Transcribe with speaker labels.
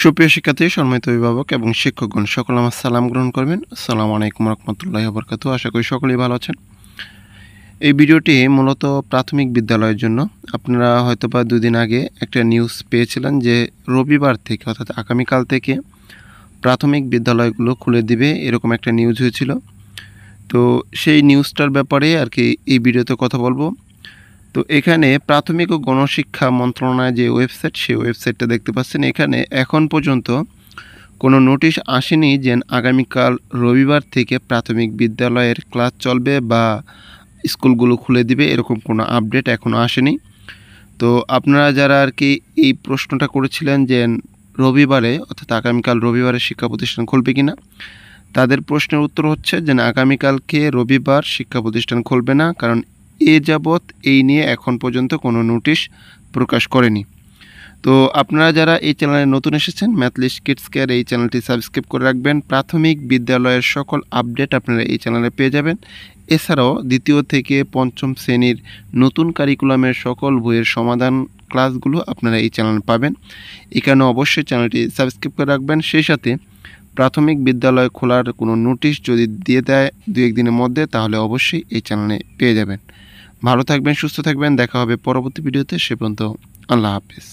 Speaker 1: সুপ্রিয় শিক্ষার্থী, সম্মানিত অভিভাবক এবং শিক্ষকগণ সকল আমার সালাম গ্রহণ করবেন। আসসালামু আলাইকুম রহমতুল্লাহি ওয়া বারাকাতুহু। আশা করি সকলেই ভালো আছেন। এই ভিডিওটি মূলত প্রাথমিক বিদ্যালয়ের জন্য। আপনারা হয়তোবা ২ দিন আগে একটা নিউজ পেয়েছিলেন যে রবিবার থেকে অর্থাৎ আগামীকাল থেকে প্রাথমিক বিদ্যালয়গুলো খুলে দিবে, এরকম একটা নিউজ হয়েছিল। তো সেই নিউজটার ব্যাপারে আরকি এই ভিডিওতে কথা বলবো। তো এখানে প্রাথমিক ও গণশিক্ষা মন্ত্রণালয়ের যে ওয়েবসাইট, সেই ওয়েবসাইটটা দেখতে পাচ্ছেন। এখানে এখন পর্যন্ত কোনো নোটিশ আসেনি যে আগামীকাল রবিবার থেকে প্রাথমিক বিদ্যালয়ের ক্লাস চলবে বা স্কুলগুলো খুলে দিবে, এরকম কোনো আপডেট এখনও আসেনি। তো আপনারা যারা আর কি এই প্রশ্নটা করেছিলেন যে রবিবারে অর্থাৎ আগামীকাল রবিবারে শিক্ষা প্রতিষ্ঠান খুলবে কিনা, তাদের প্রশ্নের উত্তর হচ্ছে যে আগামীকালকে রবিবার শিক্ষা প্রতিষ্ঠান খুলবে না, কারণ এ যাবৎ এই নিয়ে এখন পর্যন্ত কোনো নোটিশ প্রকাশ করেনি। তো আপনারা যারা এই চ্যানেলে নতুন এসেছেন, ম্যাথলিস্ট কিডস কেয়ার এই চ্যানেলটি সাবস্ক্রাইব করে রাখবেন। প্রাথমিক বিদ্যালয়ের সকল আপডেট আপনারা এই চ্যানেলে পেয়ে যাবেন। এছাড়াও ২য় থেকে ৫ম শ্রেণীর নতুন কারিকুলামের সকল বইয়ের সমাধান ক্লাসগুলো আপনারা এই চ্যানেলে পাবেন। এখানে অবশ্যই চ্যানেলটি সাবস্ক্রাইব করে রাখবেন। সেই সাথে প্রাথমিক বিদ্যালয় খোলার কোনো নোটিশ যদি দিয়ে দেয় ২-১ দিনের মধ্যে, তাহলে অবশ্যই এই চ্যানেলে পেয়ে যাবেন। ভালো থাকবেন, সুস্থ থাকবেন। দেখা হবে পরবর্তী ভিডিওতে। সে পর্যন্ত আল্লাহ হাফেজ।